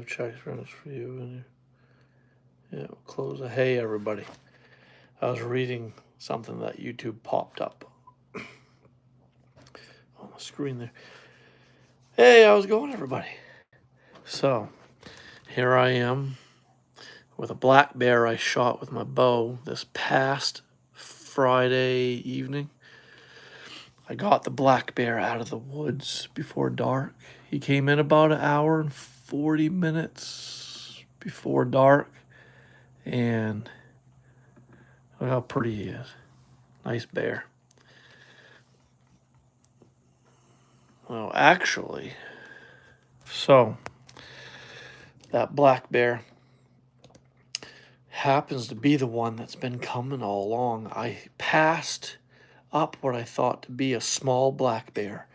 live checks runs for you. And yeah, we'll close it. Hey, everybody. I was reading something that YouTube popped up on the screen there. Hey, how's it going, everybody? So, here I am with a black bear I shot with my bow this past Friday evening. I got the black bear out of the woods before dark. He came in about an hour and 40 minutes before dark. And look how pretty he is. Nice bear. Well, actually, so that black bear happens to be the one that's been coming all along. I passed up what I thought to be a small black bear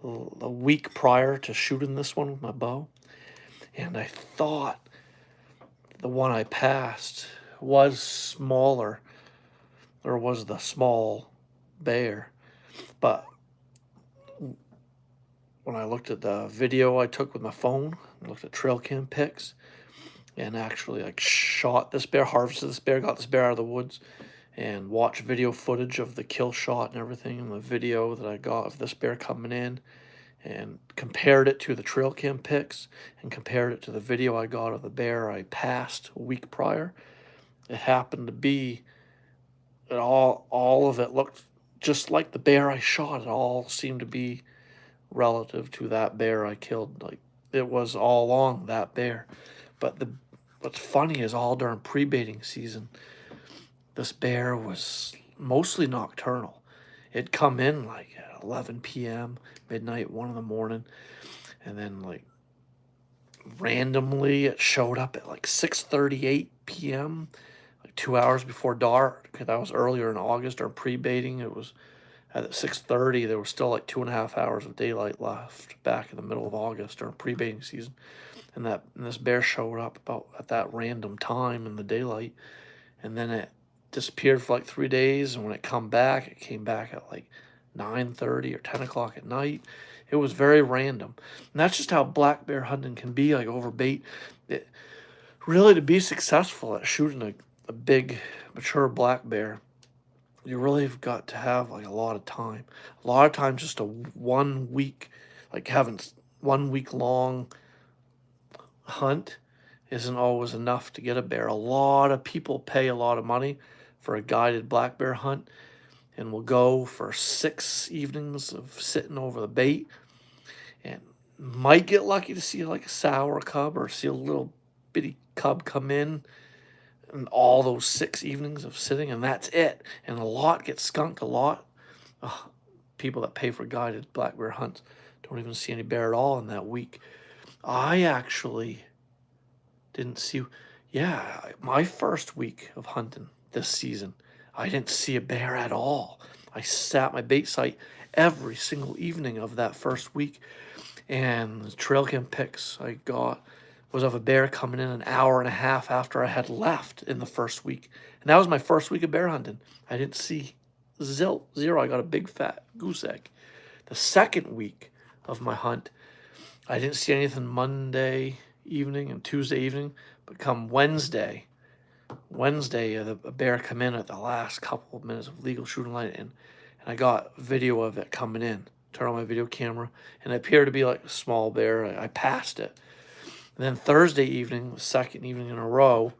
a week prior to shooting this one with my bow. And I thought the one I passed was smaller, or was the small bear. But when I looked at the video I took with my phone, looked at trail cam pics, and actually like shot this bear, harvested this bear, got this bear out of the woods, and watched video footage of the kill shot and everything, and the video that I got of this bear coming in, and compared it to the trail cam pics, and compared it to the video I got of the bear I passed a week prior. It happened to be that all of it looked just like the bear I shot. It all seemed to be relative to that bear I killed. Like, it was all along that bear. But what's funny is all during pre-baiting season, this bear was mostly nocturnal. It'd come in like at 11 p.m., midnight, 1 in the morning, and then like randomly it showed up at like 6:38 p.m., like 2 hours before dark. That was earlier in August or pre-baiting. It was at 6:30. There was still like 2.5 hours of daylight left back in the middle of August during pre-baiting season. And this bear showed up about at that random time in the daylight, and then it disappeared for like 3 days. And when it came back at like 9:30 or 10 o'clock at night. It was very random, and that's just how black bear hunting can be, like over bait. Really, to be successful at shooting a big mature black bear, you really have got to have like a lot of time. A lot of times, just a 1 week, like having 1 week long hunt isn't always enough to get a bear. A lot of people pay a lot of money for a guided black bear hunt and will go for 6 evenings of sitting over the bait and might get lucky to see like a sour cub or see a little bitty cub come in, and all those 6 evenings of sitting, and that's it. And a lot get skunked. A lot people that pay for guided black bear hunts don't even see any bear at all in that week. I actually didn't see, yeah, my first week of hunting this season, I didn't see a bear at all. I sat my bait site every single evening of that first week, and the trail cam pics I got was of a bear coming in an hour and a half after I had left in the first week. And that was my first week of bear hunting. I didn't see zero. I got a big fat goose egg. The second week of my hunt, I didn't see anything Monday evening and Tuesday evening, but come Wednesday, a bear come in at the last couple of minutes of legal shooting light, and I got video of it coming in. Turn on my video camera, and it appeared to be like a small bear. I passed it. And then Thursday evening, the second evening in a row,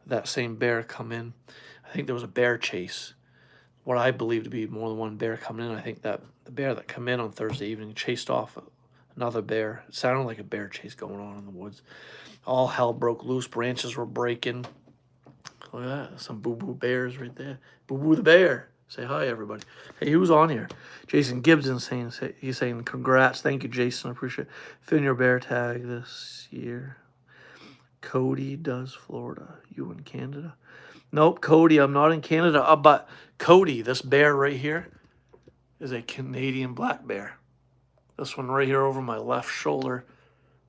that same bear come in. I think there was a bear chase. What I believe to be more than one bear coming in. I think that the bear that come in on Thursday evening chased off another bear. It sounded like a bear chase going on in the woods. All hell broke loose. Branches were breaking. Look at that. Some boo-boo bears right there. Boo-boo the bear. Say hi, everybody. Hey, who's on here? Jason Gibson he's saying congrats. Thank you, Jason. I appreciate it. Fin your bear tag this year. Cody does Florida. You in Canada? Nope, Cody, I'm not in Canada. But Cody, this bear right here, is a Canadian black bear. This one right here over my left shoulder.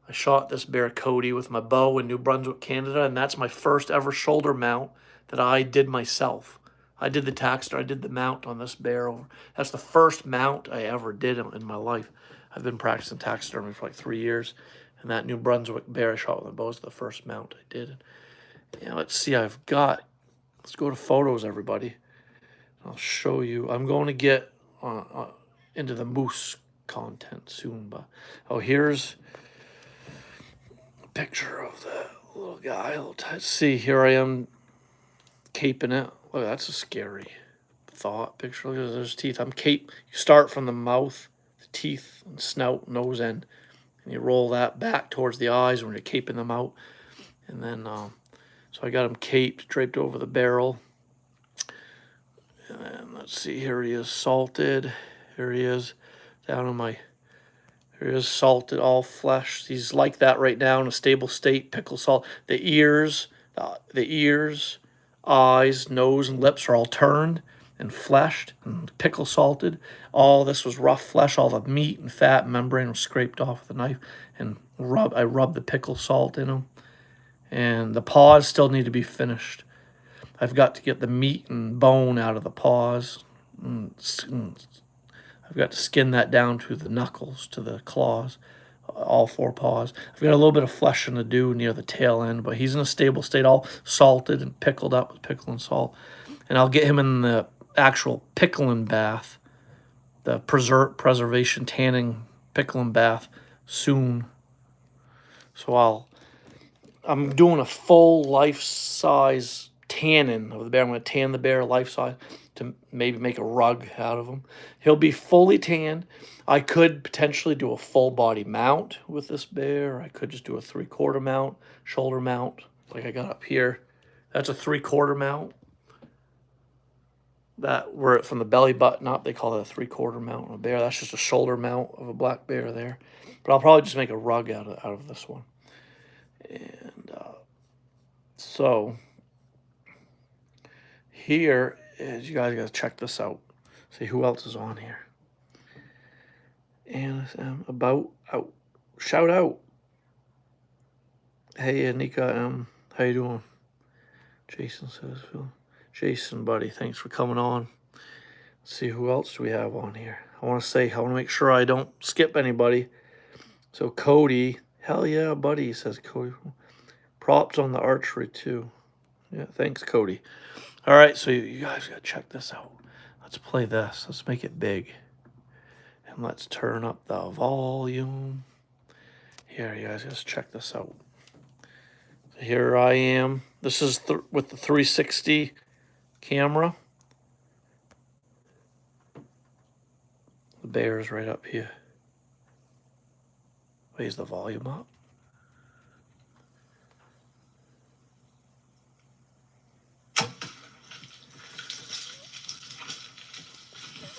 I shot this bear, Cody, with my bow in New Brunswick, Canada, and that's my first ever shoulder mount that I did myself. I did the taxidermy, I did the mount on this bear. That's the first mount I ever did in my life. I've been practicing taxidermy for like 3 years, And that New Brunswick bear I shot with a bow is the first mount I did. Yeah, let's see, let's go to photos, everybody. I'll show you. I'm going to get into the moose content soon, but here's a picture of the little guy. Let's see, here I am caping it. Look, that's a scary thought picture. Look at those teeth. You start from the mouth, the teeth, and snout, nose end, and you roll that back towards the eyes when you're caping them out. And then, so I got him caped, draped over the barrel. And then, let's see, here he is salted. Here he is down on my, here he is salted, all flesh. He's like that right now in a stable state, pickle salt. The ears, eyes, nose, and lips are all turned and fleshed and pickle salted. All this was rough flesh. All the meat and fat and membrane was scraped off with a knife, and I rubbed the pickle salt in them. And the paws still need to be finished. I've got to get the meat and bone out of the paws. I've got to skin that down to the knuckles, to the claws, all 4 paws. I've got a little bit of fleshing to do near the tail end, but he's in a stable state, all salted and pickled up with pickle and salt. And I'll get him in the actual pickling bath, the preservation tanning pickling bath soon. So I'm doing a full life-size tanning of the bear. I'm going to tan the bear life-size to maybe make a rug out of him. He'll be fully tanned. I could potentially do a full-body mount with this bear. I could just do a 3/4 mount, shoulder mount, like I got up here. That's a 3/4 mount. That where from the belly button up, they call it a 3/4 mount on a bear. That's just a shoulder mount of a black bear there. But I'll probably just make a rug out of this one. And so here is, you guys got to check this out. See who else is on here. And about out. Shout out. Hey, Anika, how you doing? Jason says, Phil. Jason, buddy, thanks for coming on. Let's see who else do we have on here. I want to make sure I don't skip anybody. So Cody, hell yeah, buddy, says Cody. Props on the archery too. Yeah, thanks, Cody. All right, so you guys got to check this out. Let's play this. Let's make it big. And let's turn up the volume. Here, you guys, let's check this out. Here I am. This is with the 360 camera. The bear is right up here. Raise the volume up.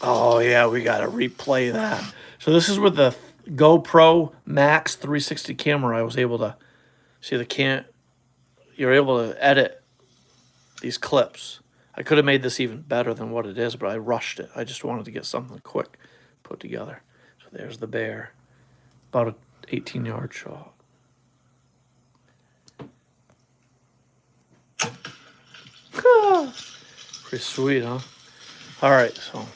Oh yeah, we gotta replay that. So this is with the GoPro Max 360 camera. I was able to see you're able to edit these clips. I could have made this even better than what it is, but I rushed it. I just wanted to get something quick put together. So there's the bear. About an 18-yard shot. Pretty sweet, huh? All right, so,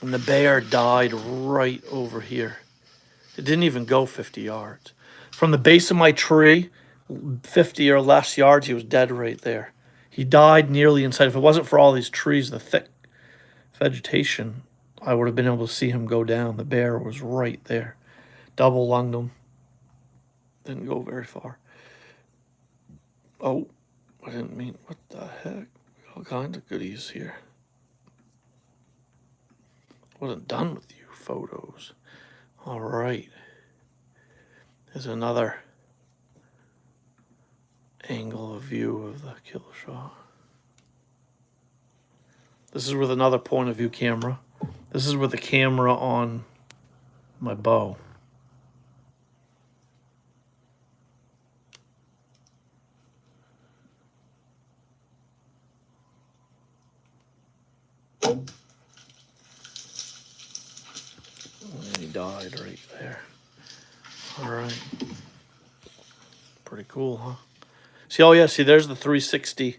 and the bear died right over here. It didn't even go 50 yards. From the base of my tree, 50 or less yards, he was dead right there. He died nearly inside. If it wasn't for all these trees, the thick vegetation, I would have been able to see him go down. The bear was right there. Double lunged him. Didn't go very far. Oh, I didn't mean, what the heck? All kinds of goodies here. Wasn't done with you photos. All right. There's another angle of view of the kill shot. This is with another point of view camera. This is with the camera on my bow. And he died right there. All right. Pretty cool, huh? See, oh yeah, see, there's the 360.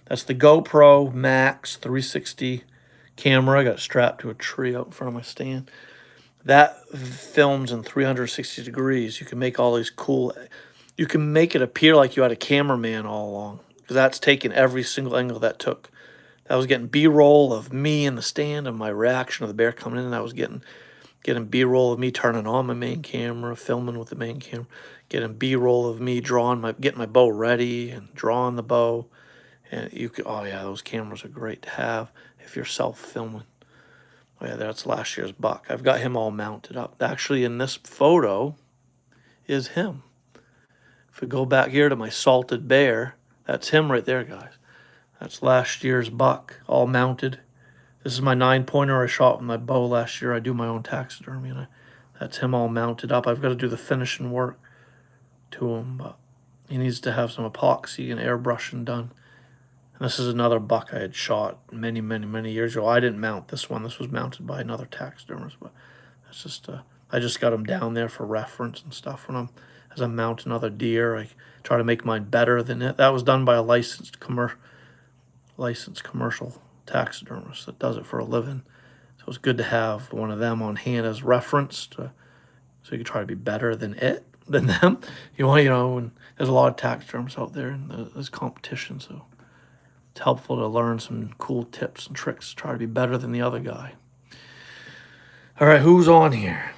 That's the GoPro Max 360 camera. I got it strapped to a tree out in front of my stand. That films in 360 degrees. You can make all these cool, you can make it appear like you had a cameraman all along, because that's taking every single angle that took. I was getting B-roll of me in the stand and my reaction of the bear coming in, and I was getting B-roll of me turning on my main camera, filming with the main camera, getting B-roll of me getting my bow ready and drawing the bow. And you could, oh yeah, those cameras are great to have if you're self-filming. Oh yeah, that's last year's buck. I've got him all mounted up. Actually, in this photo is him. If we go back here to my salted bear, that's him right there, guys. That's last year's buck, all mounted. This is my 9-pointer I shot with my bow last year. I do my own taxidermy, and that's him all mounted up. I've got to do the finishing work to him, but he needs to have some epoxy and airbrushing done. And this is another buck I had shot many, many, many years ago. I didn't mount this one. This was mounted by another taxidermist, but that's just I just got him down there for reference and stuff. As I'm mounting other deer, I try to make mine better than it. That was done by a licensed commercial taxidermist that does it for a living. So it's good to have one of them on hand as reference, so you can try to be better than them. And there's a lot of taxidermists out there, and there's competition, so it's helpful to learn some cool tips and tricks to try to be better than the other guy. All right, who's on here?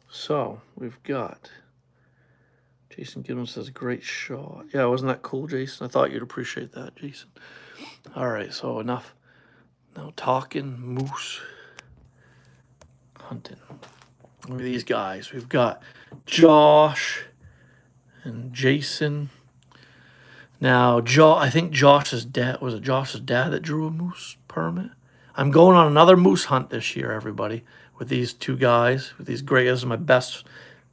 So we've got Jason Gibbons says, great shot. Yeah, wasn't that cool, Jason? I thought you'd appreciate that, Jason. All right, so enough. Now talking moose hunting. Look at these guys. We've got Josh and Jason. Now, I think Josh's dad, was it Josh's dad that drew a moose permit? I'm going on another moose hunt this year, everybody, with these two guys, with these great, this is my best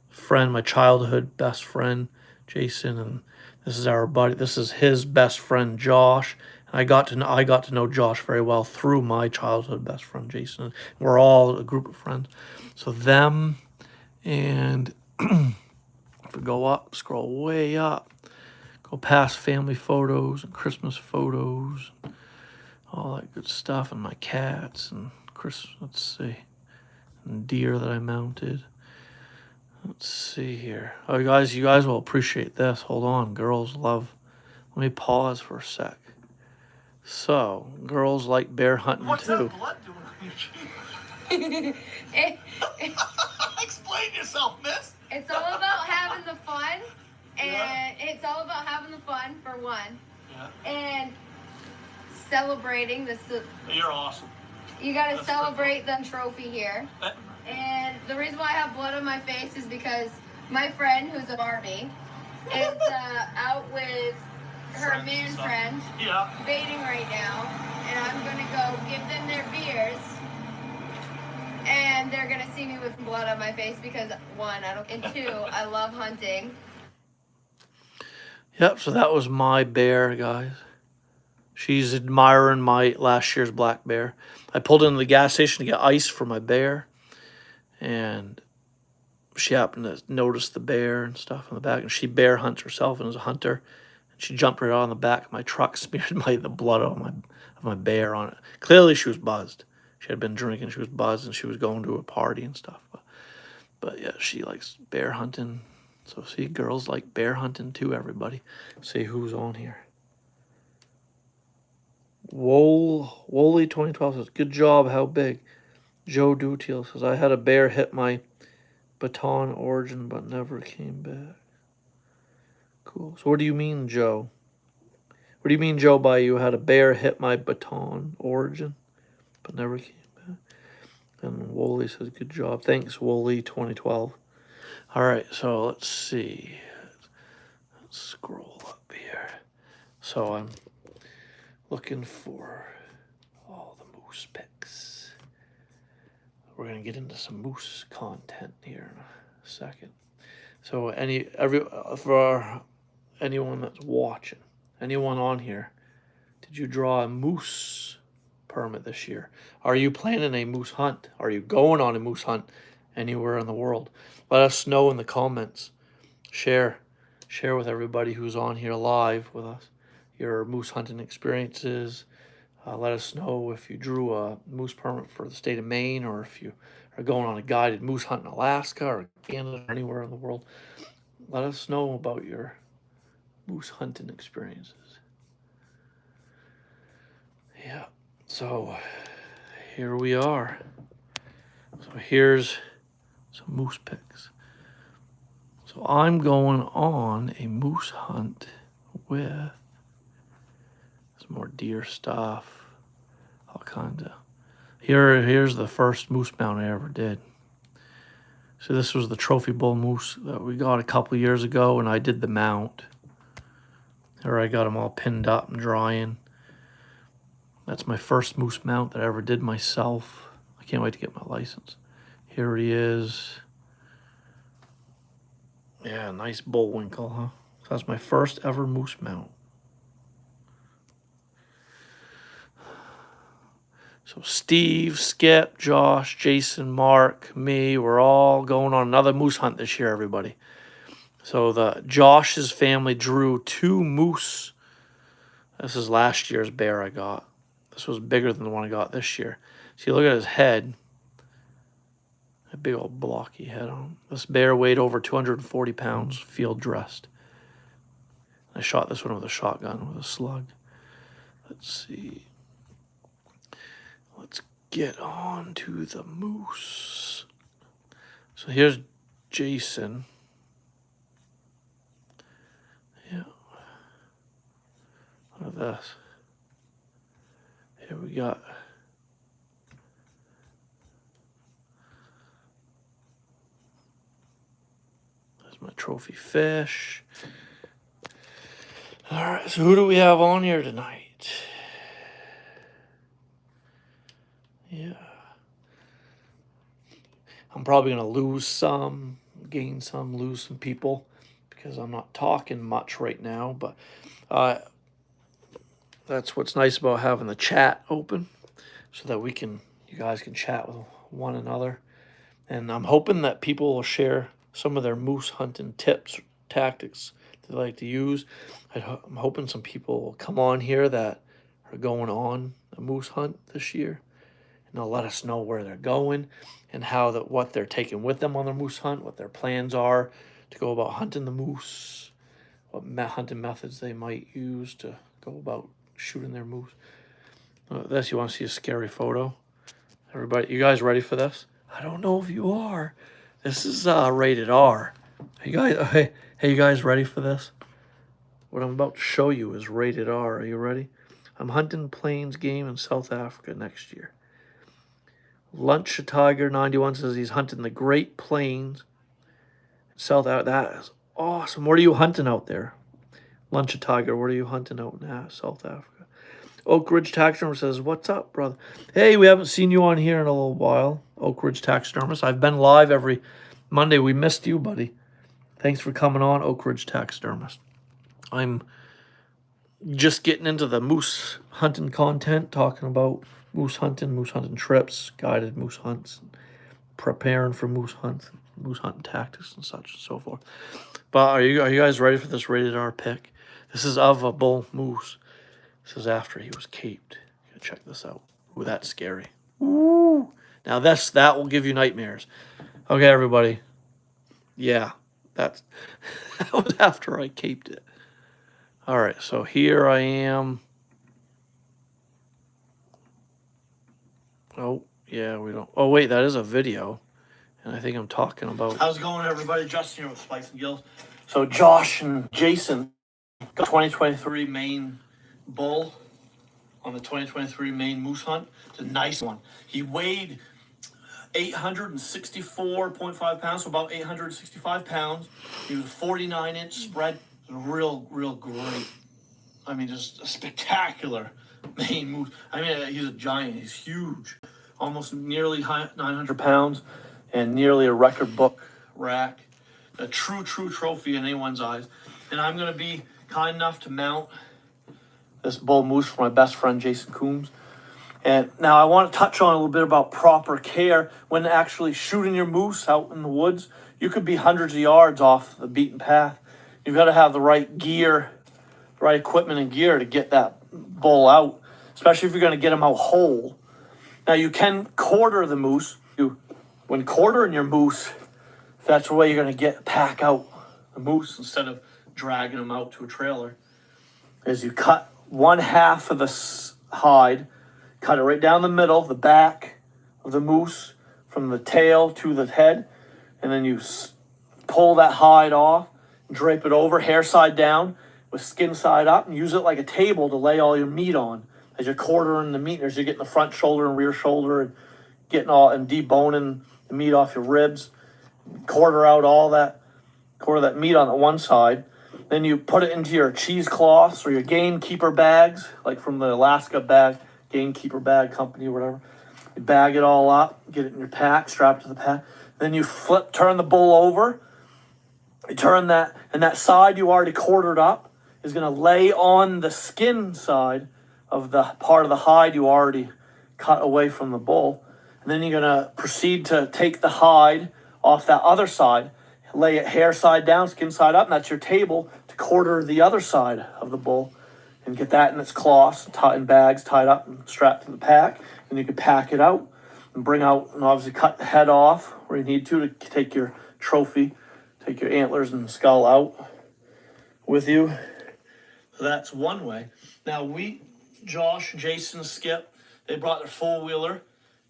friend, my childhood best friend, Jason, and this is our buddy, this is his best friend, Josh. And I got to know Josh very well through my childhood best friend, Jason. We're all a group of friends. So them, and if we go up, scroll way up, go past family photos and Christmas photos, all that good stuff, and my cats and let's see, and deer that I mounted. Let's see here. Oh, you guys will appreciate this. Hold on, girls love. Let me pause for a sec. So, girls like bear hunting too. What's that blood doing on your cheek? Explain yourself, miss. It's all about having the fun, and it's all about having the fun for one, and celebrating this. You're awesome. You got to celebrate the trophy here. And the reason why I have blood on my face is because my friend, who's a Barbie, is out with her man friend, baiting right now, and I'm gonna go give them their beers, and they're gonna see me with blood on my face because one, and two, I love hunting. Yep, so that was my bear, guys. She's admiring my last year's black bear. I pulled into the gas station to get ice for my bear, and she happened to notice the bear and stuff in the back, and she bear hunts herself and is a hunter. And she jumped right on the back of my truck, smeared the blood on my bear on it. Clearly she was buzzed. She had been drinking, she was buzzed, and she was going to a party and stuff. But yeah, she likes bear hunting. So see, girls like bear hunting too, everybody. See who's on here. Wooly 2012 says, good job, how big? Joe Dutiel says, I had a bear hit my baton origin but never came back. Cool. So what do you mean, Joe? What do you mean, Joe, by you had a bear hit my baton origin but never came back? And Wooly says, good job. Thanks, Wooly 2012. All right, so let's see. Let's scroll up here. So I'm looking for all the moose pics. We're gonna get into some moose content here in a second. So for anyone that's watching, anyone on here, did you draw a moose permit this year? Are you planning a moose hunt? Are you going on a moose hunt anywhere in the world? Let us know in the comments. Share with everybody who's on here live with us your moose hunting experiences, Let us know if you drew a moose permit for the state of Maine, or if you are going on a guided moose hunt in Alaska or Canada or anywhere in the world. Let us know about your moose hunting experiences. Yeah, so here we are. So here's some moose pics. So I'm going on a moose hunt with some more deer stuff, all kinds of. Here's the first moose mount I ever did. So this was the trophy bull moose that we got a couple years ago, and I did the mount. Or I got them all pinned up and drying. That's my first moose mount that I ever did myself. I can't wait to get my license. Here he is. Yeah, nice bullwinkle, huh? So that's my first ever moose mount. So Steve, Skip, Josh, Jason, Mark, me, we're all going on another moose hunt this year, everybody. So the Josh's family drew 2 moose. This is last year's bear I got. This was bigger than the one I got this year. See, look at his head. A big old blocky head on him. This bear weighed over 240 pounds, field dressed. I shot this one with a shotgun with a slug. Let's see. Let's get on to the moose. So here's Jason. Yeah. Look at this. Here we got. There's my trophy fish. All right, so who do we have on here tonight? Yeah. I'm probably going to lose some, gain some, lose some people because I'm not talking much right now. But that's what's nice about having the chat open so that you guys can chat with one another. And I'm hoping that people will share some of their moose hunting tips, tactics they like to use. I'm hoping some people will come on here that are going on a moose hunt this year, and they'll let us know where they're going and what they're taking with them on their moose hunt, what their plans are to go about hunting the moose, what hunting methods they might use to go about shooting their moose. You want to see a scary photo? Everybody, you guys ready for this? I don't know if you are. This is rated R. Hey you guys ready for this? What I'm about to show you is rated R. Are you ready? I'm hunting plains game in South Africa next year. Lunch Tiger 91 says he's hunting the Great Plains. South Africa. That is awesome. What are you hunting out there? Lunch Tiger, what are you hunting out in South Africa? Oak Ridge Taxidermist says, what's up, brother? Hey, we haven't seen you on here in a little while. Oak Ridge Taxidermist. I've been live every Monday. We missed you, buddy. Thanks for coming on, Oak Ridge Taxidermist. I'm just getting into the moose hunting content, talking about moose hunting trips, guided moose hunts, preparing for moose hunts, moose hunting tactics and such and so forth. But are you guys ready for this rated R pick? This is of a bull moose. This is after he was caped. Check this out. Ooh, that's scary. Ooh. Now that will give you nightmares. Okay, everybody. Yeah, that was after I caped it. All right, so here I am. Oh, yeah, we don't. Oh, wait, that is a video. And I think I'm talking about. How's it going, everybody? Justin here with Spikes and Gills. So Josh and Jason got 2023 Maine bull on the 2023 Maine moose hunt. It's a nice one. He weighed 864.5 pounds, so about 865 pounds. He was a 49-inch spread. Real great. I mean, just a spectacular Maine moose. I mean, he's a giant. He's huge. Almost nearly 900 pounds and nearly a record book rack. A true trophy in anyone's eyes. And I'm going to be kind enough to mount this bull moose for my best friend, Jason Coombs. And now I want to touch on a little bit about proper care when actually shooting your moose out in the woods. You could be hundreds of yards off the beaten path. You've got to have the right gear, the right equipment and gear to get that bull out. especially if you're going to get them out whole. Now you can quarter the moose. When quartering your moose, that's the way you're going to pack out the moose instead of dragging them out to a trailer. Is you cut one half of the hide, cut it right down the middle, the back of the moose, from the tail to the head, and then you pull that hide off, drape it over, hair side down, with skin side up, and use it like a table to lay all your meat on. As you're quartering the meat, as you're getting the front shoulder and rear shoulder, and getting all and deboning the meat off your ribs, quarter that meat on the one side. Then you put it into your cheesecloths or your gamekeeper bags, like from the Alaska gamekeeper bag company or whatever. You bag it all up, get it in your pack, strap it to the pack. Then you turn the bull over. You turn that, and that side you already quartered up is going to lay on the skin side of the part of the hide you already cut away from the bull. And then you're going to proceed to take the hide off that other side, lay it hair side down, skin side up, and that's your table to quarter the other side of the bull, and get that in its cloths, in bags, tied up and strapped to the pack. And you can pack it out and bring out, and obviously cut the head off where you need to take your trophy, take your antlers and skull out with you. So that's one way. Now Josh, Jason, Skip, they brought their four-wheeler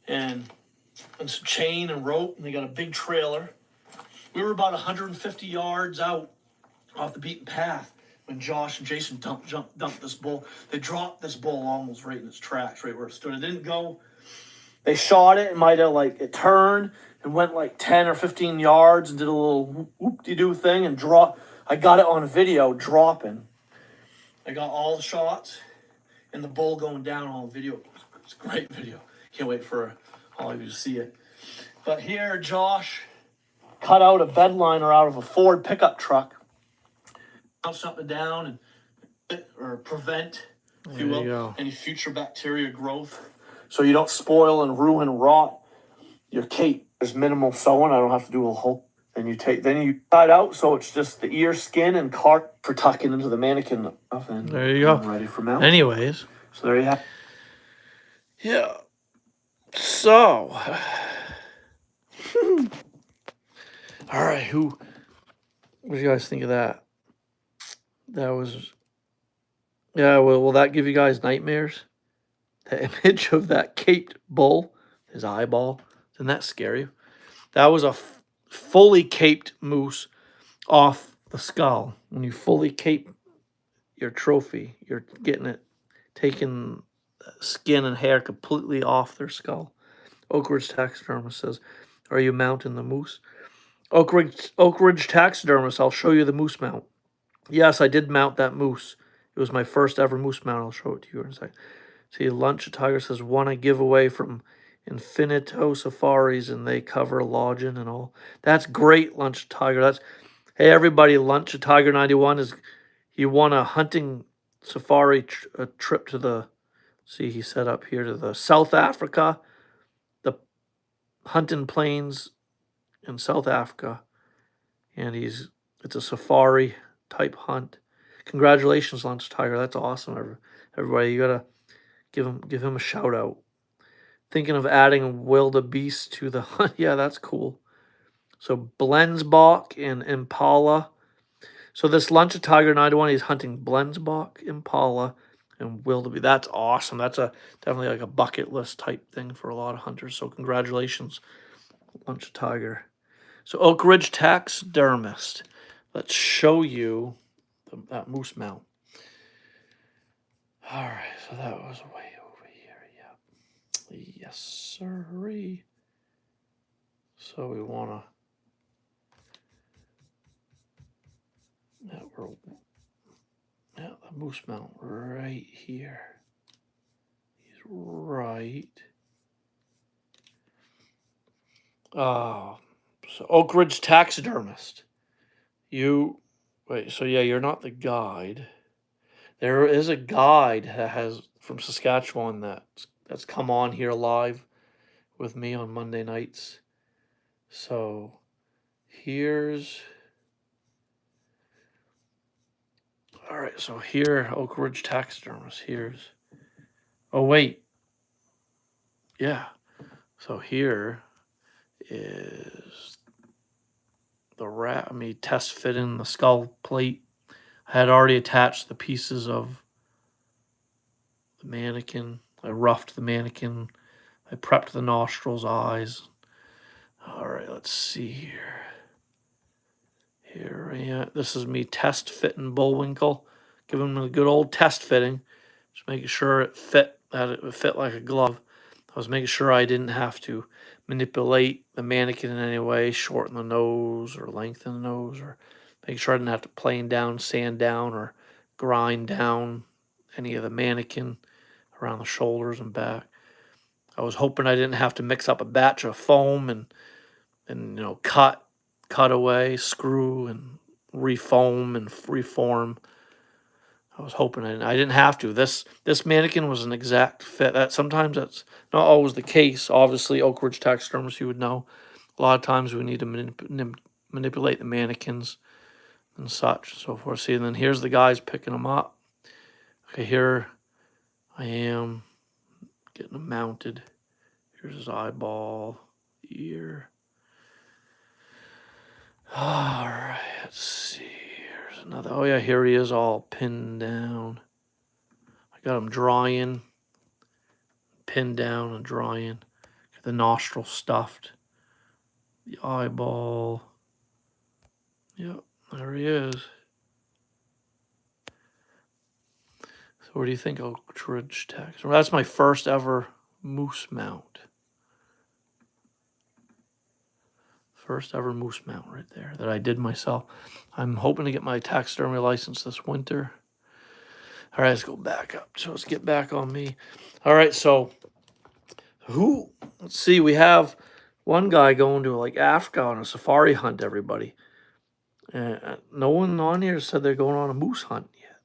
and some chain and rope, and they got a big trailer. We were about 150 yards out off the beaten path when Josh and Jason dumped this bull. They dropped this bull almost right in its tracks, right where it stood. It didn't go. They shot it, and might have it turned and went like 10 or 15 yards and did a little whoop-de-doo thing and drop. I got it on video dropping. I got all the shots and the bull going down on video. It's a great video. Can't wait for all of you to see it. But here, Josh cut out a bed liner out of a Ford pickup truck, bounce up and down, or prevent, if you will, any future bacteria growth, so you don't spoil and ruin, rot your cape. There's minimal sewing. I don't have to do a whole. Then you cut out so it's just the ear, skin, and cart for tucking into the mannequin. And there you go. Ready for mount. Anyways, so there you have. Yeah. So, all right. What do you guys think of that? That was. Yeah. Well, will that give you guys nightmares? The image of that caped bull, his eyeball. Doesn't that scare you? That was a fully caped moose off the skull. When you fully cape your trophy, you're taking skin and hair completely off their skull. Oak Ridge Taxidermist says, are you mounting the moose? Oak Ridge Taxidermist, I'll show you the moose mount. Yes, I did mount that moose. It was my first ever moose mount. I'll show it to you in a second. See, Lunch Tiger says, one I give away from Infinito Safaris, and they cover lodging and all. That's great, Lunch Tiger. Hey, everybody, Lunch Tiger 91 he won a hunting safari trip to the, see, he set up here to the South Africa, the hunting plains in South Africa, and it's a safari type hunt. Congratulations, Lunch Tiger. That's awesome, everybody. You gotta give him a shout out. Thinking of adding wildebeest to the hunt. Yeah, that's cool. So Blensbok and Impala. So this Lunch of Tiger 91, he's hunting Blensbok, Impala, and wildebeest. That's awesome. That's definitely like a bucket list type thing for a lot of hunters. So congratulations, Lunch of Tiger. So Oak Ridge Taxidermist. Let's show you that moose mount. All right, so that was way over here. Yeah. Yes, sirree. So we want to... the moose mount right here. He's right. So Oak Ridge Taxidermist. So yeah, you're not the guide. There is a guide that has from Saskatchewan that's come on here live with me on Monday nights. So here's... All right, so here, Oak Ridge Taxidermist, here's Oh, wait. Yeah. So here is the rat. Me test fitting the skull plate. I had already attached the pieces of the mannequin. I roughed the mannequin. I prepped the nostrils, eyes. All right, let's see here. Here I am. This is me test fitting Bullwinkle. Giving him a good old test fitting. Just making sure it fit, that it would fit like a glove. I was making sure I didn't have to manipulate the mannequin in any way, shorten the nose or lengthen the nose, or making sure I didn't have to plane down, sand down, or grind down any of the mannequin around the shoulders and back. I was hoping I didn't have to mix up a batch of foam and cut away, screw and refoam and reform. I was hoping I didn't have to. This mannequin was an exact fit. That sometimes that's not always the case. Obviously, Oak Ridge taxidermists, you would know. A lot of times we need to manipulate the mannequins and such, so forth. See, and then here's the guys picking them up. Okay, here I am getting them mounted. Here's his eyeball, ear. All right, let's see. Here's another. Oh yeah, here he is, all pinned down. I got him drying, pinned down and drying. Got the nostril stuffed, the eyeball. Yep, there he is. So what do you think, Oak Ridge Tax? Well, that's my first ever moose mount. First ever moose mount right there that I did myself. I'm hoping to get my taxidermy license this winter. All right, let's go back up. So let's get back on me. All right, so let's see, we have one guy going to like Africa on a safari hunt, everybody. No one on here said they're going on a moose hunt yet.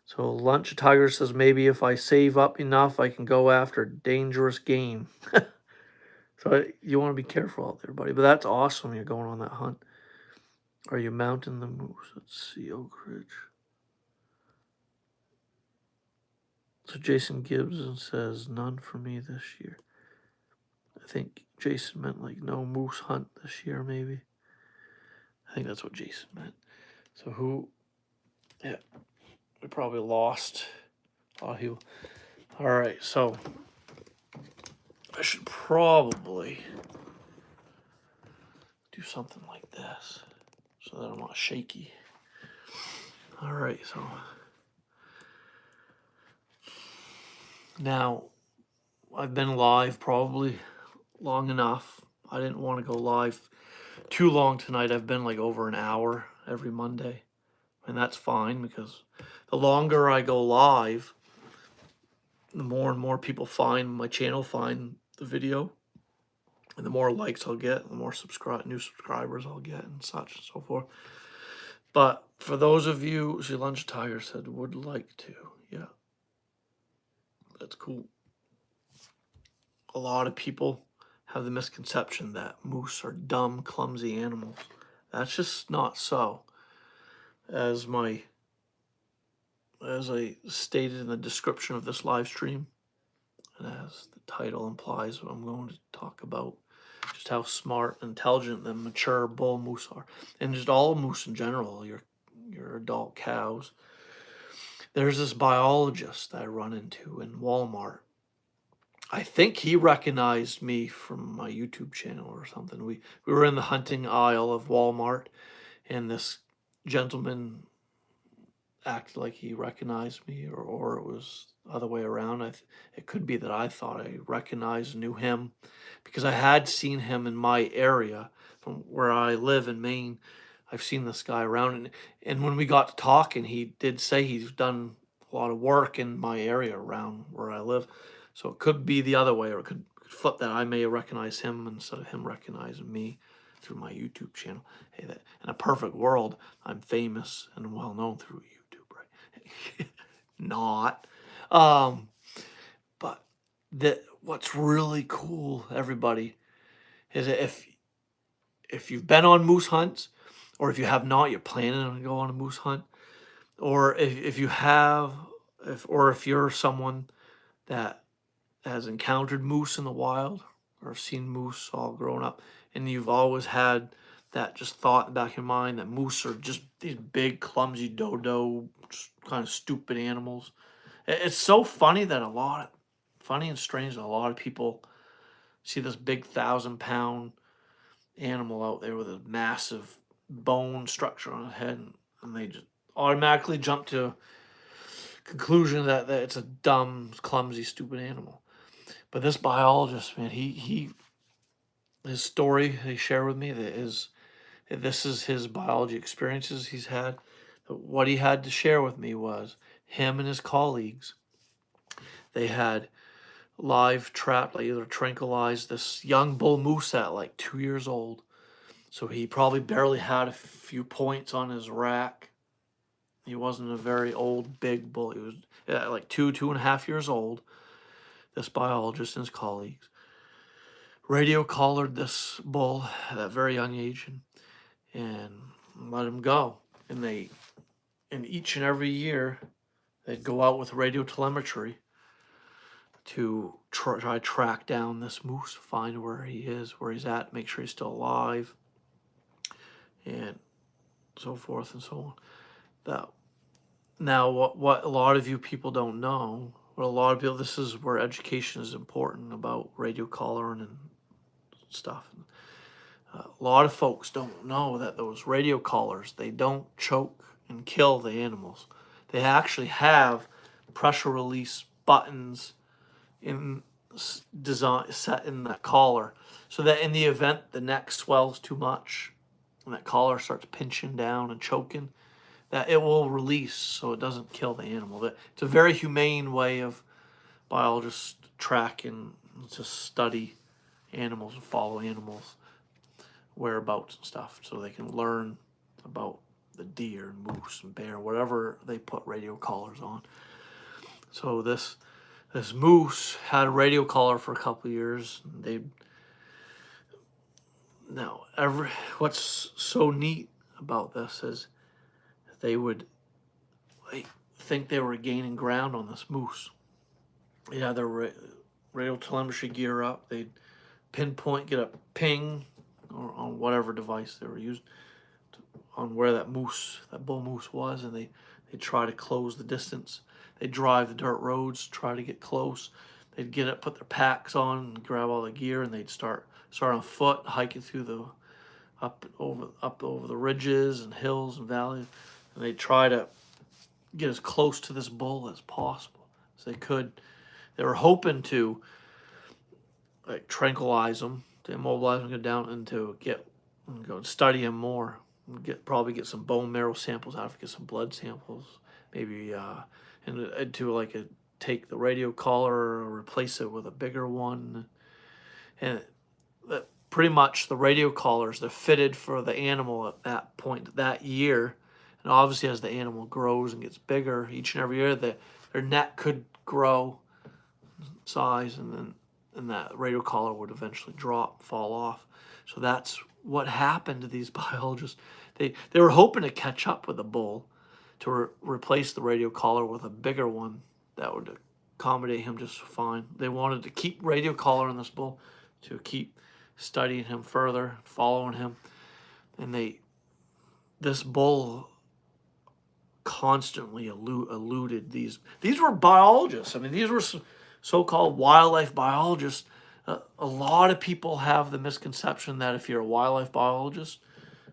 So Lunch Tiger says maybe if I save up enough, I can go after dangerous game. So you want to be careful out there, buddy. But that's awesome. You're going on that hunt. Are you mounting the moose? Let's see, Oak Ridge. So Jason Gibbs says none for me this year. I think Jason meant like no moose hunt this year, maybe. I think that's what Jason meant. So who? Yeah, we probably lost. All right, so I should probably do something like this so that I'm not shaky. All right, so now I've been live probably long enough. I didn't want to go live too long tonight. I've been like over an hour every Monday, and that's fine because the longer I go live, the more and more people find my channel, find the video, and the more likes I'll get, the more new subscribers I'll get, and such and so forth. But for those of you, see, Lunch Tiger said would like to, yeah, that's cool. A lot of people have the misconception that moose are dumb, clumsy animals. That's just not so. As I stated in the description of this live stream, and as the title implies, I'm going to talk about just how smart, intelligent, and mature bull moose are, and just all moose in general. Your adult cows. There's this biologist that I run into in Walmart. I think he recognized me from my YouTube channel or something. We were in the hunting aisle of Walmart, and this gentleman acted like he recognized me, or it was the other way around. It could be that I thought I recognized and knew him because I had seen him in my area from where I live in Maine. I've seen this guy around, and when we got to talking, he did say he's done a lot of work in my area around where I live. So it could be the other way, or it could flip that I may recognize him instead of him recognizing me through my YouTube channel. Hey, that in a perfect world, I'm famous and well known through YouTube, right? Not. But what's really cool, everybody, is that if you've been on moose hunts, or if you have not, you're planning on to go on a moose hunt, or if you have, if you're someone that has encountered moose in the wild or seen moose all grown up, and you've always had that just thought in the back of your mind that moose are just these big, clumsy, dodo, kind of stupid animals. It's so funny that funny and strange that a lot of people see this big 1,000-pound animal out there with a massive bone structure on its head, and they just automatically jump to conclusion that it's a dumb, clumsy, stupid animal. But this biologist, man, his story he shared with me this is his biology experiences he's had. What he had to share with me was him and his colleagues. They had live trapped, like either tranquilized this young bull moose at like 2 years old. So he probably barely had a few points on his rack. He wasn't a very old, big bull. He was like 2.5 years old. This biologist and his colleagues radio collared this bull at a very young age and let him go. And each and every year, they'd go out with radio telemetry to try track down this moose, find where he is, where he's at, make sure he's still alive, and so forth and so on. Now, what a lot of you people don't know, what a lot of people, this is where education is important about radio collaring and stuff. A lot of folks don't know that those radio collars, they don't choke and kill the animals. They actually have pressure release buttons in design set in that collar, so that in the event the neck swells too much and that collar starts pinching down and choking, that it will release so it doesn't kill the animal. It's a very humane way of biologists track and to study animals and follow animals whereabouts and stuff, so they can learn about the deer and moose and bear, whatever they put radio collars on. So this moose had a radio collar for a couple of years. What's so neat about this is they would think they were gaining ground on this moose. They'd have their radio telemetry gear up. They'd pinpoint, get a ping or on whatever device they were using on where that bull moose was, and they try to close the distance. They'd drive the dirt roads, try to get close. They'd get up, put their packs on, and grab all the gear, and they'd start on foot, hiking through up over the ridges and hills and valleys, and they'd try to get as close to this bull as possible as they could. They were hoping to tranquilize him, to immobilize him, go down, and to go and study him more. Probably get some bone marrow samples out of it, get some blood samples, maybe, and to take the radio collar or replace it with a bigger one. And pretty much the radio collars, they're fitted for the animal at that point, that year. And obviously as the animal grows and gets bigger each and every year, their neck could grow size, and that radio collar would eventually fall off. So that's what happened to these biologists. They were hoping to catch up with a bull to replace the radio collar with a bigger one that would accommodate him just fine. They wanted to keep radio collar on this bull to keep studying him further, following him. And this bull constantly eluded these were biologists. I mean, these were so-called wildlife biologists. A lot of people have the misconception that if you're a wildlife biologist,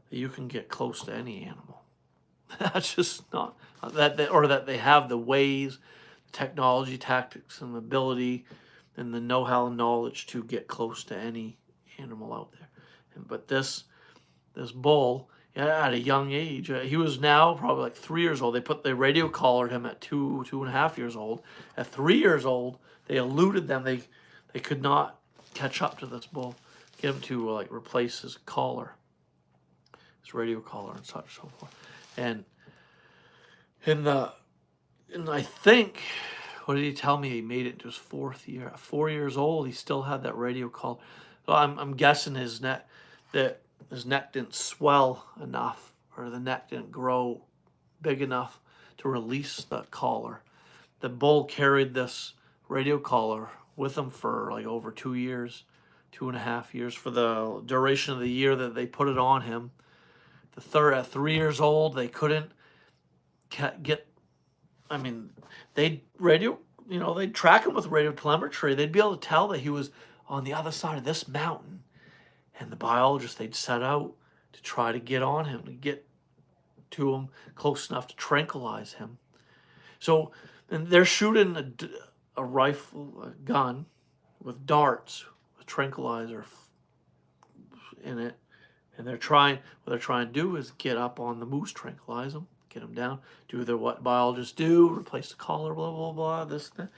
you can get close to any animal. That's just not that they have the ways, technology, tactics, and the ability, and the know-how and knowledge to get close to any animal out there. But this bull, at a young age, he was now probably like 3 years old. They radio collared him at 2.5 years old. At 3 years old, they eluded them. They could not catch up to this bull, get him to replace his collar, his radio collar, and such so forth. And I think, what did he tell me? He made it to his 4th year. At 4 years old, he still had that radio collar. So I'm guessing his neck didn't swell enough, or the neck didn't grow big enough to release the collar. The bull carried this radio collar with him for like over 2 years, 2.5 years, for the duration of the year that they put it on him. At 3 years old, they couldn't get. I mean, they'd track him with radio telemetry. They'd be able to tell that he was on the other side of this mountain, and the biologists, they'd set out to try to get on him, to get to him close enough to tranquilize him. So, and they're shooting a rifle, a gun with darts, with tranquilizer in it, and what they're trying to do is get up on the moose, tranquilize them, get them down, do what biologists do, replace the collar, blah blah blah, this and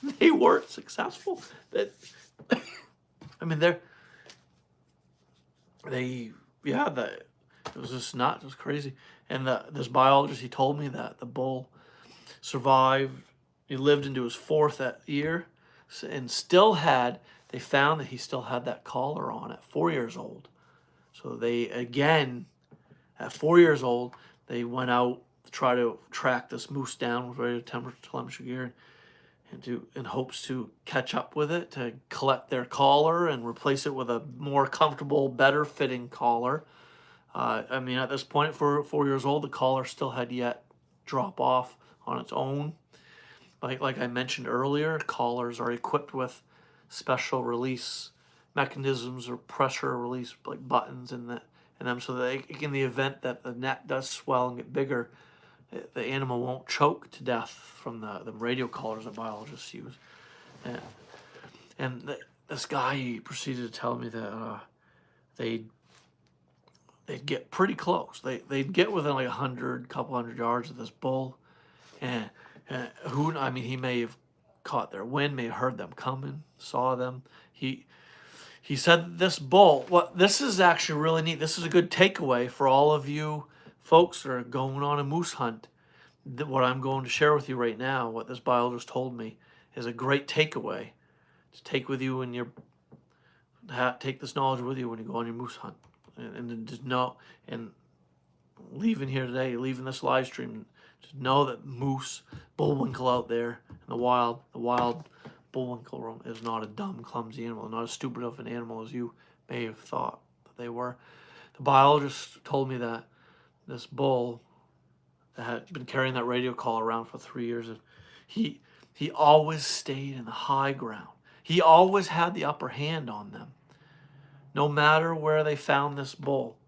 that. They weren't successful. That I mean, it was just nuts. It was crazy. And this biologist, he told me that the bull survived. He lived into his 4th year, and they found that he still had that collar on at 4 years old. So they, again, at 4 years old, they went out to try to track this moose down with radio telemetry gear, and in hopes to catch up with it, to collect their collar and replace it with a more comfortable, better fitting collar. I mean, at this point, for 4 years old, the collar still had yet drop off on its own. Like I mentioned earlier, collars are equipped with special release mechanisms or pressure release like buttons in them, so that in the event that the neck does swell and get bigger, the animal won't choke to death from the radio collars that biologists use. And this guy proceeded to tell me that they'd get pretty close. They'd get within like couple hundred yards of this bull, and he may have caught their wind, may have heard them coming, saw them. He said this bull. This is actually really neat. This is a good takeaway for all of you folks that are going on a moose hunt. What I'm going to share with you right now, what this biologist told me, is a great takeaway to take with you take this knowledge with you when you go on your moose hunt, and just know, and leaving here today, leaving this live stream, just know that moose, bullwinkle out there in the wild bullwinkle is not a dumb, clumsy animal, not as stupid of an animal as you may have thought that they were. The biologist told me that this bull that had been carrying that radio call around for 3 years, and he always stayed in the high ground. He always had the upper hand on them. No matter where they found this bull,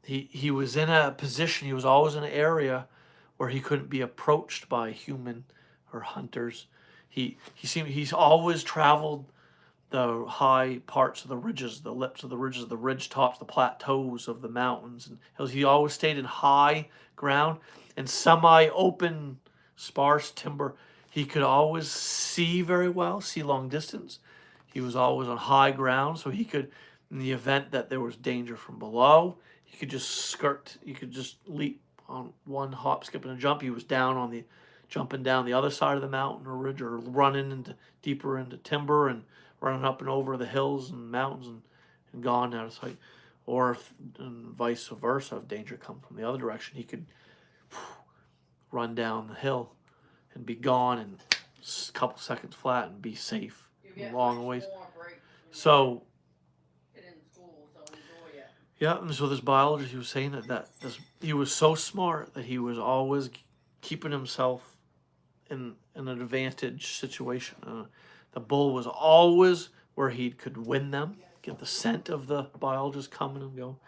he was in a position, he was always in an area where he couldn't be approached by human or hunters. He's always traveled the high parts of the ridges, the lips of the ridges, the ridge tops, the plateaus of the mountains, and he always stayed in high ground and semi-open, sparse timber. He could always see very well, see long distance. He was always on high ground, so he could, in the event that there was danger from below, he could just leap on one hop, skip, and a jump. He was jumping down the other side of the mountain or ridge, or running deeper into timber and running up and over the hills and mountains and gone out of sight. Or and vice versa, if danger come from the other direction, he could run down the hill and be gone in a couple seconds flat and be safe a long ways. So yeah, and so this biologist, he was saying that he was so smart that he was always keeping himself in an advantage situation. The bull was always where he could win them, get the scent of the biologist coming and go,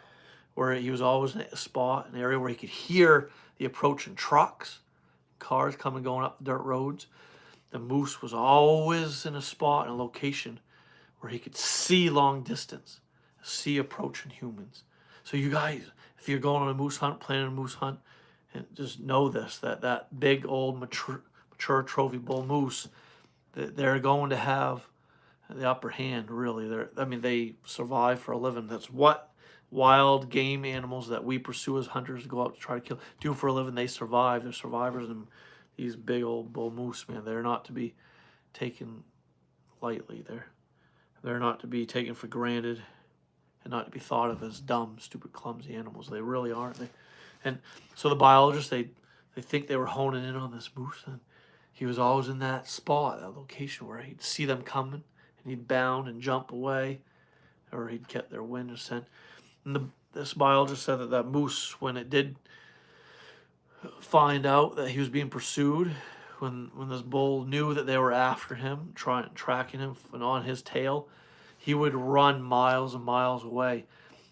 where he was always in a spot, an area where he could hear the approaching trucks, cars coming going up the dirt roads. The moose was always in a spot, in a location where he could see long distance, see approaching humans. So you guys, if you're going on a moose hunt, planning a moose hunt, and just know this, that big old mature trophy bull moose, they're going to have the upper hand, really. They survive for a living. That's what wild game animals that we pursue as hunters go out to try to kill do for a living. They survive. They're survivors, and these big old bull moose, man, they're not to be taken lightly. They're not to be taken for granted and not to be thought of as dumb, stupid, clumsy animals. They really aren't. And so the biologists, they think they were honing in on this moose, and he was always in that spot, that location where he'd see them coming and he'd bound and jump away, or he'd get their wind or scent. And this biologist said that moose, when it did find out that he was being pursued, when this bull knew that they were after him, tracking him and on his tail, he would run miles and miles away.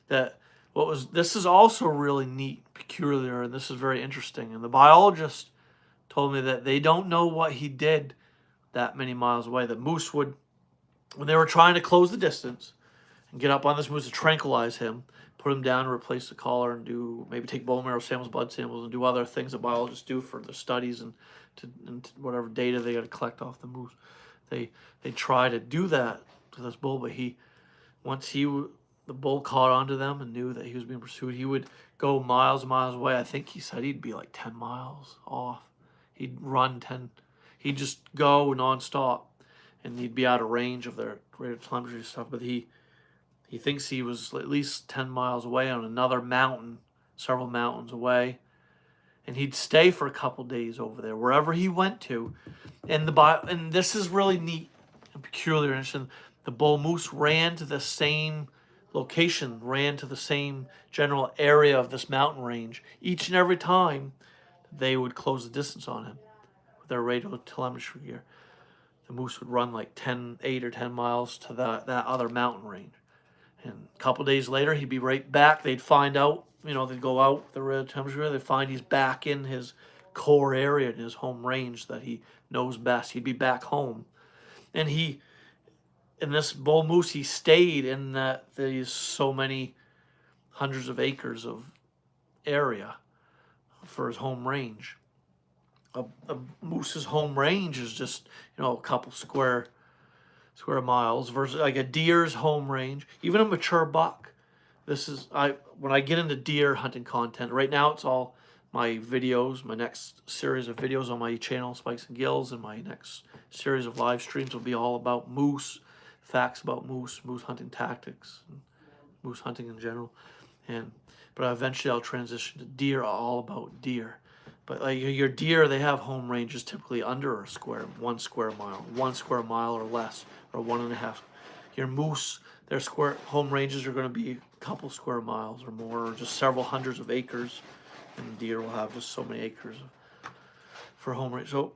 This is also really neat, peculiar, and this is very interesting. And the biologist told me that they don't know what he did that many miles away. The moose would, when they were trying to close the distance and get up on this moose to tranquilize him, put him down, replace the collar, and maybe take bone marrow samples, blood samples, and do other things that biologists do for their studies and whatever data they got to collect off the moose. They try to do that to this bull, but once the bull caught onto them and knew that he was being pursued, he would go miles and miles away. I think he said he'd be like 10 miles off. He'd run 10. He'd just go nonstop, and he'd be out of range of their radio telemetry stuff. But he thinks he was at least 10 miles away on another mountain, several mountains away. And he'd stay for a couple days over there, wherever he went to. And this is really neat and peculiar and interesting. The bull moose ran to the same location, ran to the same general area of this mountain range each and every time they would close the distance on him with their radio telemetry gear. The moose would run like 8 or 10 miles to that other mountain range. And a couple days later, he'd be right back. They'd find out, they'd go out with the radio telemetry, they'd find he's back in his core area, in his home range that he knows best. He'd be back home. And in this bull moose, he stayed in these so many hundreds of acres of area for his home range. A moose's home range is just a couple square miles versus like a deer's home range. Even a mature buck. When I get into deer hunting content. Right now, it's all my videos. My next series of videos on my channel, Spikes and Gills, and my next series of live streams will be all about moose. Facts about moose hunting tactics, and moose hunting in general, but eventually I'll transition to deer, all about deer. But like your deer, they have home ranges typically under 1 square mile or less, or 1.5. Your moose, their square home ranges are going to be a couple square miles or more, or just several hundreds of acres, and deer will have just so many acres for home range. So,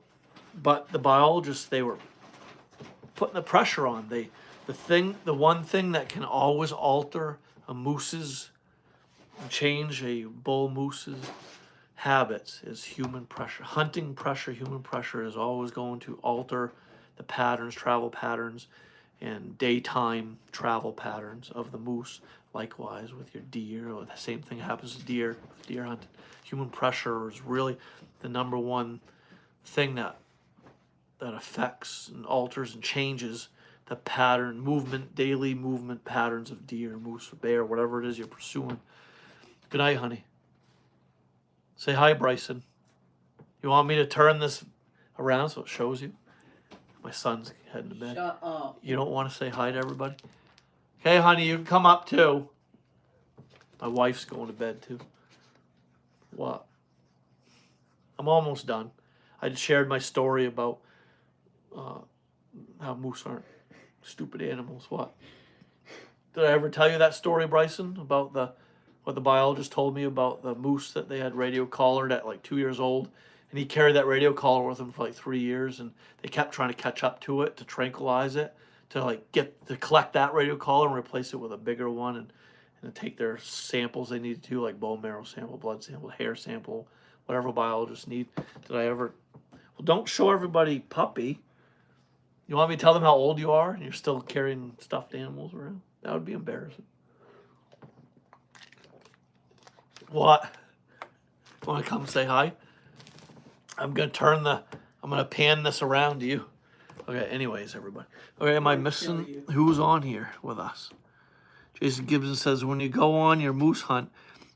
but the biologists, they were putting the pressure on. The one thing that can always alter a moose's and change a bull moose's habits is human pressure. Hunting pressure, human pressure is always going to alter the patterns, travel patterns, and daytime travel patterns of the moose. Likewise with your deer, or the same thing happens to deer hunting. Human pressure is really the number one thing that affects and alters and changes the daily movement patterns of deer, moose, or bear, whatever it is you're pursuing. Good night, honey. Say hi, Bryson. You want me to turn this around so it shows you? My son's heading to bed. Shut up. You don't want to say hi to everybody? Okay, honey, you can come up too. My wife's going to bed too. What? I'm almost done. I just shared my story about how moose aren't stupid animals. What? Did I ever tell you that story, Bryson, about what the biologist told me about the moose that they had radio collared at like 2 years old? And he carried that radio collar with him for like 3 years, and they kept trying to catch up to it, to tranquilize it, to collect that radio collar and replace it with a bigger one, and to take their samples they needed to, like bone marrow sample, blood sample, hair sample, whatever biologists need. Well, don't show everybody puppy. You want me to tell them how old you are and you're still carrying stuffed animals around? That would be embarrassing. What? Want to come say hi? I'm going to pan this around to you. Okay, anyways, everybody. Okay, am I missing? Who's on here with us? Jason Gibson says, when you go on your moose hunt,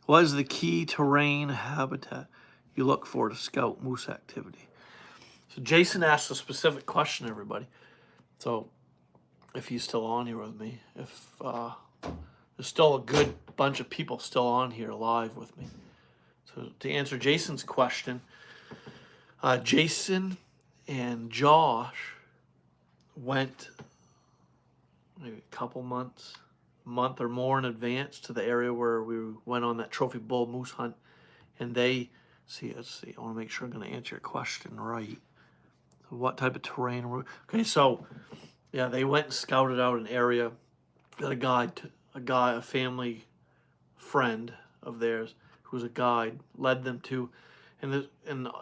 what is the key terrain habitat you look for to scout moose activity? So Jason asked a specific question, everybody. So if he's still on here with me, if there's still a good bunch of people still on here live with me. So to answer Jason's question, Jason And Josh went maybe a couple months, month or more in advance to the area where we went on that trophy bull moose hunt. And they, let's see, I want to make sure I'm going to answer your question right. So what type of terrain? Okay, so yeah, they went and scouted out an area that a family friend of theirs who's a guide led them to, and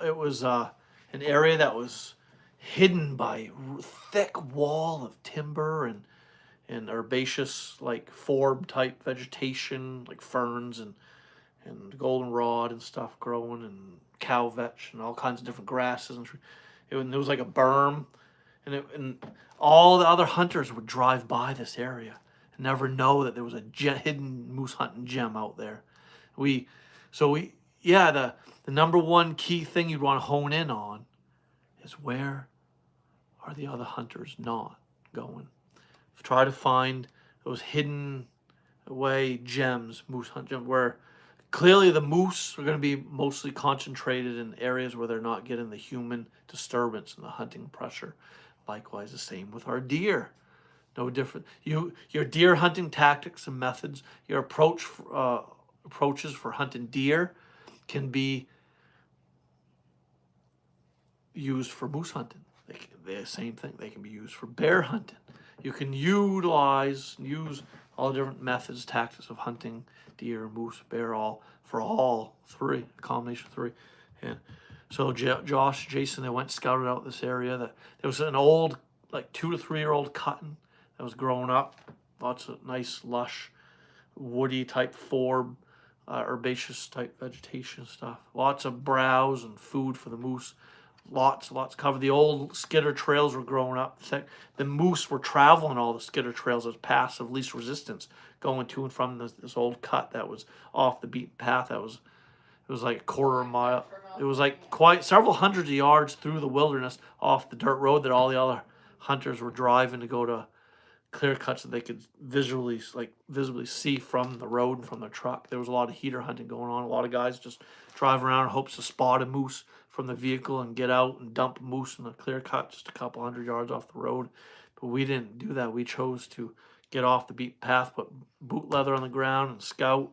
it was an area that was hidden by thick wall of timber and herbaceous like forb type vegetation like ferns and goldenrod and stuff growing and cow vetch and all kinds of different grasses and it was like a berm and all the other hunters would drive by this area and never know that there was a hidden moose hunting gem out there. We yeah, the number one key thing you'd want to hone in on is where are the other hunters not going. Try to find those hidden away gems, moose hunt gems, where clearly the moose are going to be mostly concentrated in areas where they're not getting the human disturbance and the hunting pressure. Likewise, the same with our deer. No different. Your deer hunting tactics and methods, your approaches for hunting deer can be used for moose hunting. They're the same thing. They can be used for bear hunting. You can use all the different methods, tactics of hunting deer, moose, bear, all three, a combination of three. And so Josh, Jason, they went scouted out this area. That there was an old, like 2 to 3 year old cotton that was growing up. Lots of nice, lush, woody type forb, herbaceous type vegetation stuff. Lots of browse and food for the moose. Lots covered. The old skidder trails were growing up thick. The moose were traveling all the skidder trails as paths of least resistance, going to and from this old cut that was off the beaten path. It was like a quarter of a mile. It was like quite several hundreds of yards through the wilderness off the dirt road that all the other hunters were driving to go to clear cuts that they could visibly see from the road and from their truck. There was a lot of heater hunting going on. A lot of guys just drive around in hopes to spot a moose from the vehicle and get out and dump a moose in a clear cut just a couple hundred yards off the road. But we didn't do that. We chose to get off the beaten path, put boot leather on the ground and scout,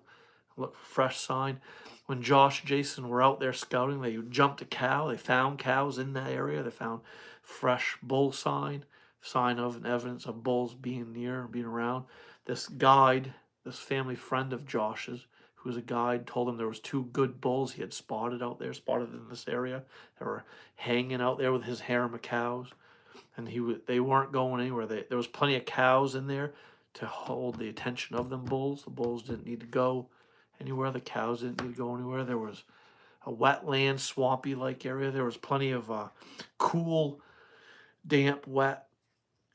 look for fresh sign. When Josh and Jason were out there scouting, they jumped a cow. They found cows in that area. They found fresh bull sign of and evidence of bulls being near and being around. This guide, this family friend of Josh's, who was a guide, told him there was 2 good bulls he had spotted in this area that were hanging out there with his harem of cows, and they weren't going anywhere. There was plenty of cows in there to hold the attention of them bulls. The bulls didn't need to go anywhere. The cows didn't need to go anywhere. There was a wetland, swampy like area. There was plenty of cool, damp, wet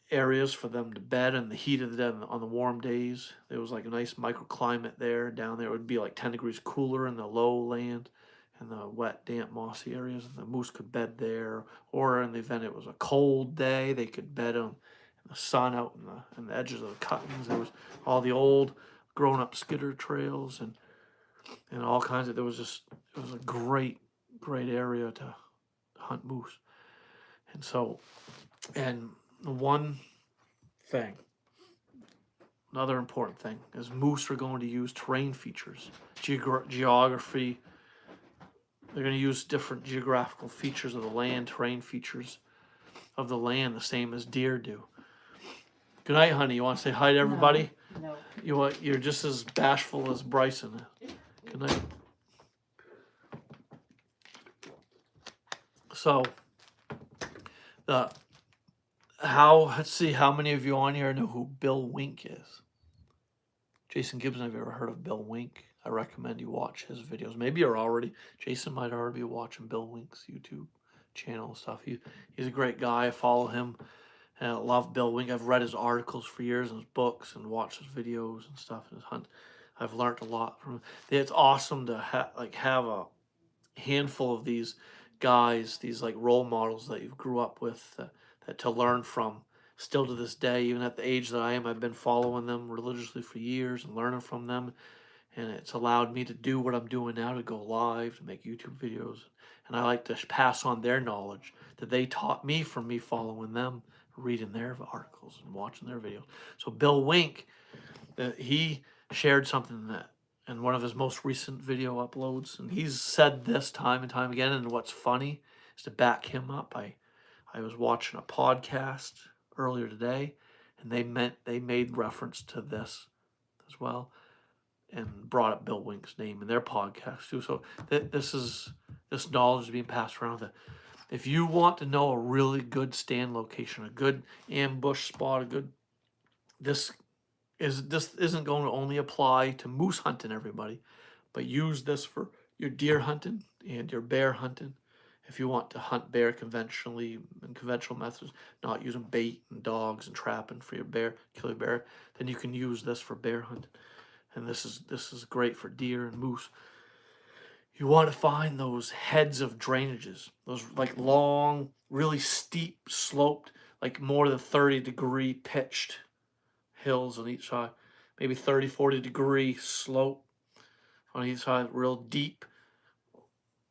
areas for them to bed in the heat of the day on the warm days. There was like a nice microclimate there. Down there it would be like 10 degrees cooler in the lowland and the wet, damp, mossy areas. And the moose could bed there. Or in the event it was a cold day, they could bed in the sun out in the edges of the cuttings. There was all the old grown up skidder trails and all kinds of, it was a great area to hunt moose. And so, and the one thing, another important thing, is moose are going to use terrain features, geography. They're going to use different geographical features of the land, terrain features of the land, the same as deer do. Good night, honey. You want to say hi to everybody? No. You're just as bashful as Bryson is. Good night. So, let's see how many of you on here know who Bill Wink is. Jason Gibson, have you ever heard of Bill Wink? I recommend you watch his videos. Maybe you're already, Jason might already be watching Bill Wink's YouTube channel and stuff. He's a great guy. I follow him and I love Bill Wink. I've read his articles for years and his books and watched his videos and stuff and his hunt. I've learned a lot from him. It's awesome to have a handful of these guys, these like role models that you've grew up with that to learn from. Still to this day, even at the age that I am, I've been following them religiously for years and learning from them and it's allowed me to do what I'm doing now, to go live, to make YouTube videos. And I like to pass on their knowledge that they taught me from me following them, reading their articles and watching their videos. So Bill Wink, he shared something that in one of his most recent video uploads, and he's said this time and time again, and what's funny is to back him up. I was watching a podcast earlier today, and they made reference to this as well, and brought up Bill Wink's name in their podcast too. So this knowledge is being passed around. That if you want to know a really good stand location, a good ambush spot, this isn't going to only apply to moose hunting, everybody, but use this for your deer hunting and your bear hunting. If you want to hunt bear conventionally and conventional methods, not using bait and dogs and trapping for your bear, kill your bear, then you can use this for bear hunting. And this is great for deer and moose. You want to find those heads of drainages, those like long, really steep sloped, like more than 30-degree pitched hills on each side, maybe 30-40-degree slope on each side, real deep,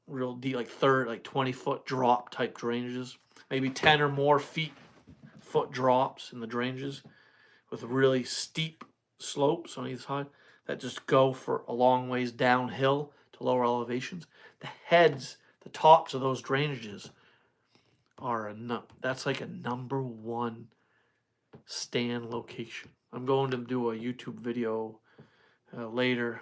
like 20-foot drop type drainages, maybe 10 or more foot drops in the drainages with really steep slopes on either side that just go for a long ways downhill to lower elevations. The heads, the tops of those drainages are that's like a number one stand location. I'm going to do a YouTube video later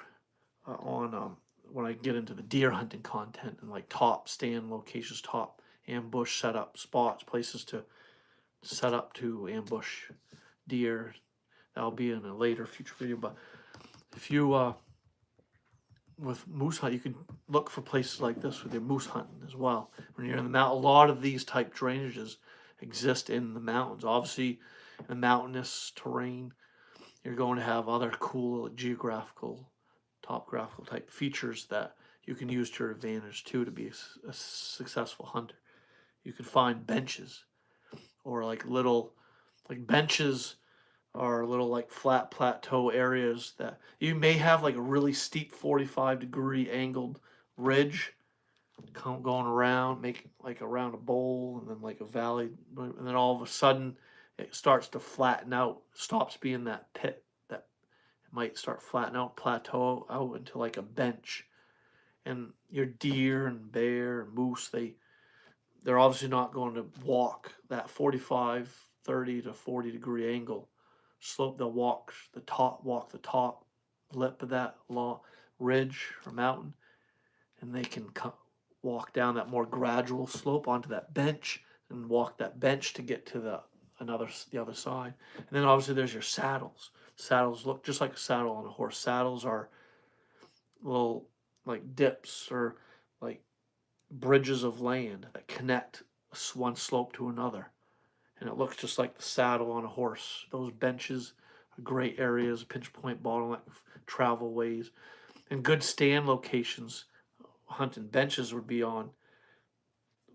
on when I get into the deer hunting content and like top stand locations, top ambush setup spots, places to set up to ambush deer. That'll be in a later future video. But if you with moose hunt, you can look for places like this with your moose hunting as well. When you're in the mountain, a lot of these type drainages exist in the mountains. Obviously, in the mountainous terrain, you're going to have other cool topographical type features that you can use to your advantage too to be a successful hunter. You can find benches or like benches are little like flat plateau areas that you may have like a really steep 45-degree angled ridge going around, make like around a bowl and then like a valley, and then all of a sudden it starts to flatten out, stops being that pit, that it might start flattening out, plateau out into like a bench. And your deer and bear and moose, they're obviously not going to walk that 45, 30 to 40-degree angle slope. They'll walk the top lip of that long ridge or mountain, and they can walk down that more gradual slope onto that bench and walk that bench to get to the other side. And then obviously there's your saddles. Saddles look just like a saddle on a horse. Saddles are little like dips or like bridges of land that connect one slope to another, and it looks just like the saddle on a horse. Those benches are great areas, pinch point bottleneck travel ways, and good stand locations. Hunting benches would be on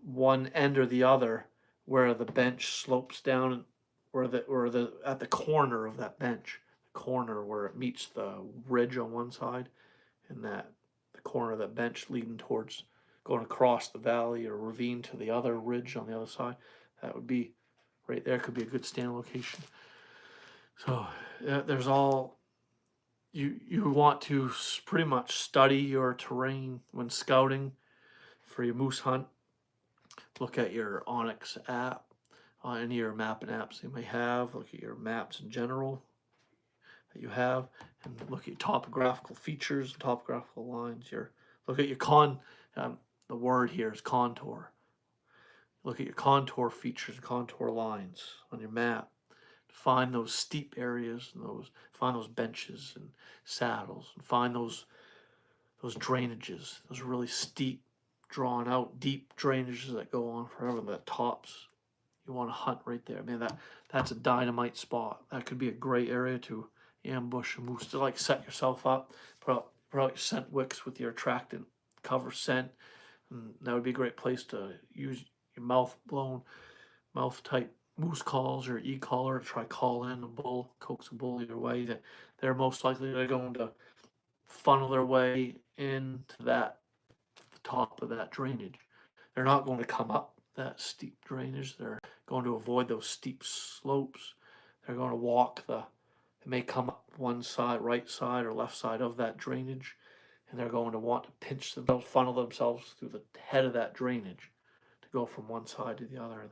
one end or the other, where the bench slopes down, or the at the corner of that bench, the corner where it meets the ridge on one side, and that the corner of that bench leading towards going across the valley or ravine to the other ridge on the other side. That would be right there. Could be a good stand location. So there's all you want to pretty much study your terrain when scouting for your moose hunt. Look at your Onyx app, any of your mapping apps you may have. Look at your maps in general that you have, and look at your topographical features, topographical lines. Look at your the word here is contour. Look at your contour features, contour lines on your map. Find those steep areas and find those benches and saddles, and find those drainages, those really steep, drawn out, deep drainages that go on forever. That tops, you want to hunt right there. Man, that's a dynamite spot. That could be a great area to ambush a moose, to like set yourself up, put out your scent wicks with your attractant cover scent, and that would be a great place to use your mouth type moose calls or e-collar to try call in a bull, coax a bull either way. That they're most likely going to funnel their way into that top of that drainage. They're not going to come up that steep drainage. They're going to avoid those steep slopes. They're going to walk they may come up one side, right side or left side of that drainage, and they're going to want to pinch themselves, funnel themselves through the head of that drainage to go from one side to the other.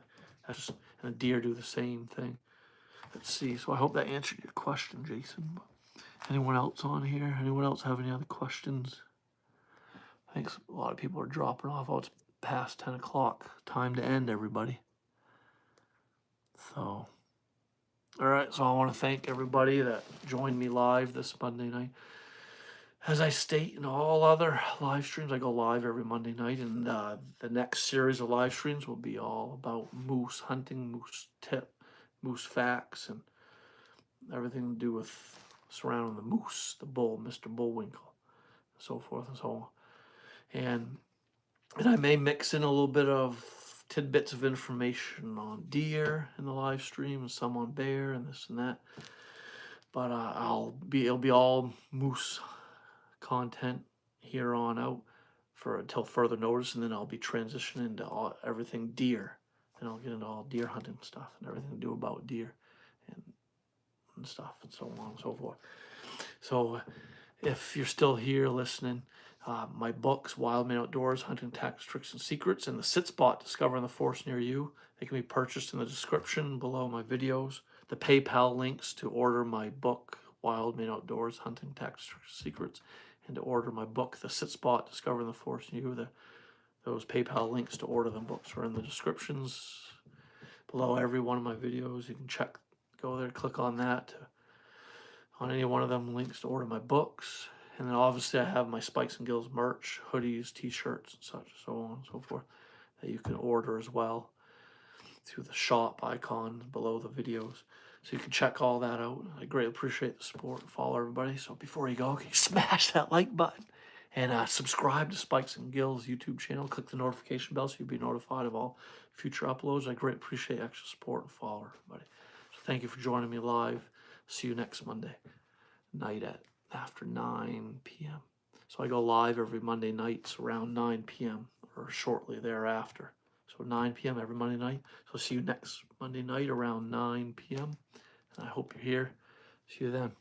And a deer do the same thing. Let's see. So I hope that answered your question, Jason. Anyone else on here? Anyone else have any other questions? I think a lot of people are dropping off. Oh, it's past 10 o'clock. Time to end, everybody. So, all right. So I want to thank everybody that joined me live this Monday night. As I state in all other live streams, I go live every Monday night, and the next series of live streams will be all about moose hunting, moose tip, moose facts, and everything to do with surrounding the moose, the bull, Mr. Bullwinkle, so forth and so on. And I may mix in a little bit of tidbits of information on deer in the live stream and some on bear and this and that. But it'll be all moose content here on out until further notice, and then I'll be transitioning into everything deer. And I'll get into all deer hunting stuff and everything to do about deer and stuff and so on and so forth. So if you're still here listening, my books, Wild Man Outdoors, Hunting Tactics, Tricks, and Secrets, and the Sit Spot, Discovering the Forest Near You, they can be purchased in the description below my videos. The PayPal links to order my book, Wild Man Outdoors, Hunting Tactics, Tricks, and Secrets, and to order my book, The Sit Spot, Discovering the Forest Near You. Those PayPal links to order them books are in the descriptions below every one of my videos. You can go there, click on that on any one of them links to order my books. And then obviously I have my Spikes and Gills merch, hoodies, t-shirts, and such, so on and so forth, that you can order as well through the shop icon below the videos. So you can check all that out. I greatly appreciate the support and follow everybody. So before you go, can you smash that like button and subscribe to Spikes and Gills YouTube channel. Click the notification bell so you'll be notified of all future uploads. I greatly appreciate extra support and follow everybody. So thank you for joining me live. See you next Monday night after 9 p.m. So I go live every Monday nights around 9 p.m. or shortly thereafter. So 9 p.m. every Monday night. So see you next Monday night around 9 p.m. And I hope you're here. See you then.